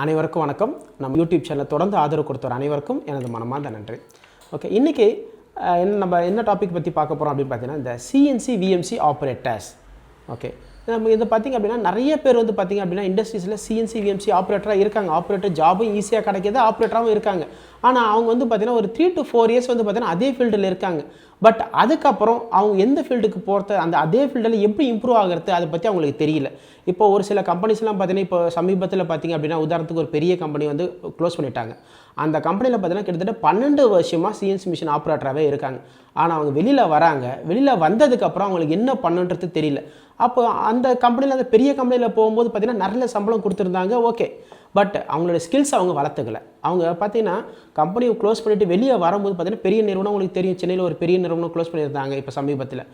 அனைவருக்கும் வணக்கம். நம்ம யூடியூப் சேனலை தொடர்ந்து ஆதரவு கொடுத்தவர் அனைவருக்கும் எனது மனமார்ந்த நன்றி. ஓகே, இன்றைக்கி நம்ம என்ன டாபிக் பற்றி பார்க்க போகிறோம் அப்படின்னு பார்த்தீங்கன்னா, இந்த சிஎன்சி விஎம்சி ஆப்ரேட்டர்ஸ். ஓகே, நம்ம இதை பார்த்திங்க அப்படின்னா நிறைய பேர் வந்து பார்த்திங்க அப்படின்னா இண்டஸ்ட்ரீஸில் சிஎன்சி விஎம்சி ஆப்ரேட்டராக இருக்காங்க. ஆப்ரேட்டர் ஜாபும் ஈஸியாக கிடைக்கிது, ஆப்ரேட்டராகவும் இருக்காங்க. ஆனால் அவங்க வந்து பார்த்திங்கன்னா ஒரு 3 to 4 years வந்து பார்த்திங்கன்னா அதே ஃபீல்டில் இருக்காங்க. பட் அதுக்கப்புறம் அவங்க எந்த ஃபீல்டுக்கு போகிறது, அந்த அதே ஃபீல்டில் எப்படி இம்ப்ரூவ் ஆகிறது, அதை பற்றி அவங்களுக்கு தெரியல. இப்போ ஒரு சில கம்பெனிஸ்லாம் பார்த்திங்கன்னா, இப்போ சமீபத்தில் பார்த்திங்க அப்படின்னா உதாரணத்துக்கு ஒரு பெரிய கம்பெனி வந்து க்ளோஸ் பண்ணிட்டாங்க. அந்த கம்பெனியில் பார்த்திங்கன்னா கிட்டத்தட்ட 12 வருஷமாக சிஎன்சி மிஷின் ஆப்ரேட்டராகவே இருக்காங்க. ஆனால் அவங்க வெளியில் வராங்க. வெளியில் வந்ததுக்கப்புறம் அவங்களுக்கு என்ன பண்ணுன்றது தெரியல. அப்போ அந்த கம்பெனியில், அந்த பெரிய கம்பெனியில் போகும்போது பார்த்திங்கன்னா நிறைய சம்பளம் கொடுத்துருந்தாங்க. ஓகே, பட் அவங்களோட ஸ்கில்ஸ் அவங்க வளர்த்துக்கல. அவங்க பார்த்தீங்கன்னா கம்பெனியை க்ளோஸ் பண்ணிவிட்டு வெளியே வரும்போது பார்த்தீங்கன்னா பெரிய நிறுவனம், உங்களுக்கு தெரியும், சென்னையில் ஒரு பெரிய நிறுவனம் க்ளோஸ் பண்ணியிருந்தாங்க இப்போ சமீபத்தில்.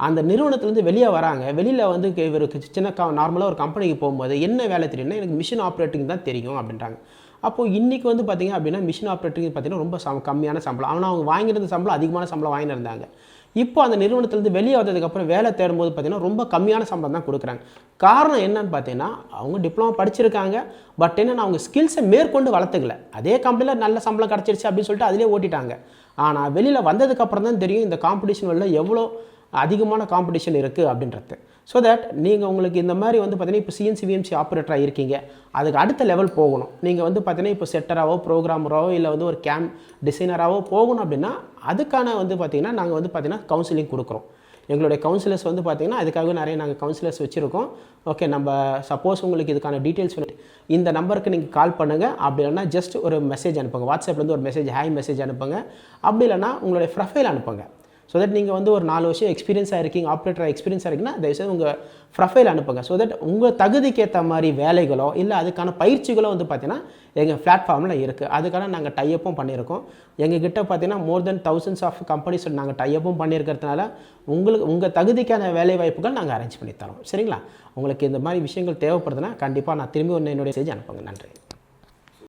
அந்த நிறுவனத்துலேருந்து வெளியே வராங்க. வெளியில் வந்து இவருக்கு சின்ன நார்மலாக ஒரு கம்பெனிக்கு போகும்போது என்ன வேலை தெரியும்னா, எனக்கு மிஷின் ஆப்ரேட்டிங் தான் தெரியும் அப்படின்றாங்க. அப்போது இன்றைக்கி வந்து பார்த்திங்க அப்படின்னா மிஷின் ஆப்ரேட்டிங் பார்த்திங்கன்னா ரொம்ப கம்மியான சம்பளம். ஆனால் அவங்க வாங்கியிருந்த சம்பளம் அதிகமான சம்பளம் வாங்கியிருந்தாங்க. இப்போ அந்த நிறுவனத்துலேருந்து வெளியே வந்ததுக்கப்புறம் வேலை தேடும்போது பார்த்திங்கன்னா ரொம்ப கம்மியான சம்பளம் தான் கொடுக்குறாங்க. காரணம் என்னன்னு பார்த்தீங்கன்னா, அவங்க டிப்ளமோ படிச்சிருக்காங்க, பட் என்னென்னா அவங்க ஸ்கில்ஸை மேற்கொண்டு வளர்த்துக்கல. அதே கம்பெனியில் நல்ல சம்பளம் கிடச்சிருச்சு அப்படின்னு சொல்லிட்டு அதிலே ஓட்டிட்டாங்க. ஆனால் வெளியில் வந்ததுக்கப்புறம் தான் தெரியும் இந்த காம்படிஷன் வெளில எவ்வளோ அதிகமான காம்படிஷன் இருக்குது அப்படின்றது. ஸோ தட் நீங்கள் உங்களுக்கு இந்த மாதிரி வந்து பார்த்தீங்கன்னா இப்போ சிஎன்சி விஎம்சி ஆப்ரேட்டராக இருக்கீங்க, அதுக்கு அடுத்த லெவல் போகணும். நீங்கள் வந்து பார்த்தீங்கன்னா இப்போ செட்டராகவோ ப்ரோக்ராமராகவோ இல்லை வந்து ஒரு கேம் டிசைனராகவோ போகணும் அப்படின்னா அதுக்கான வந்து பார்த்திங்கன்னா நாங்கள் வந்து பார்த்திங்கன்னா கவுன்சிலிங் கொடுக்குறோம். எங்களுடைய கவுன்சிலர்ஸ் வந்து பார்த்திங்கன்னா அதுக்காகவே நிறைய நாங்கள் கவுன்சிலர்ஸ் வச்சுருக்கோம். ஓகே, நம்ம சப்போஸ் உங்களுக்கு இதுக்கான டீட்டெயில்ஸ் இந்த நம்பருக்கு நீங்கள் கால் பண்ணுங்கள். அப்படி இல்லைனா ஜஸ்ட் ஒரு மெசேஜ் அனுப்புங்க. வாட்ஸ்அப்லேருந்து ஒரு மெசேஜ், ஹாய் மெசேஜ் அனுப்புங்க. அப்படி இல்லைனா உங்களுடைய ப்ரொஃபைல் அனுப்புங்க. ஸோ தட் நீங்கள் வந்து ஒரு 4 வருஷம் எக்ஸ்பீரியன்ஸாக இருக்கீங்க, ஆப்ரேட்டராக எக்ஸ்பீரியன்ஸாக இருக்கீங்கன்னா தயவுசெய்து உங்கள் ப்ரொஃபைல் அனுப்புங்க. ஸோ தட் உங்கள் தகுதிக்கு ஏற்ற மாதிரி வேலைகளோ இல்லை அதுக்கான பயிற்சிகளோ வந்து பார்த்திங்கன்னா எங்கள் பிளாட்ஃபார்மில் இருக்குது. அதுக்கான நாங்கள் டைஅப்பும் பண்ணியிருக்கோம். எங்ககிட்ட பார்த்திங்கன்னா மோர் தென் thousands ஆஃப் கம்பெனிஸ் நாங்கள் டைஅப்பும் பண்ணியிருக்கிறதுனால உங்கள் தகுதிக்கான வேலை வாய்ப்புகள் நாங்கள் அரேஞ்ச் பண்ணி தரோம். சரிங்களா? உங்களுக்கு இந்த மாதிரி விஷயங்கள் தேவைப்படுதுன்னா கண்டிப்பாக நான் திரும்பி என்னுடைய மெசேஜ் அனுப்புங்க. நன்றி.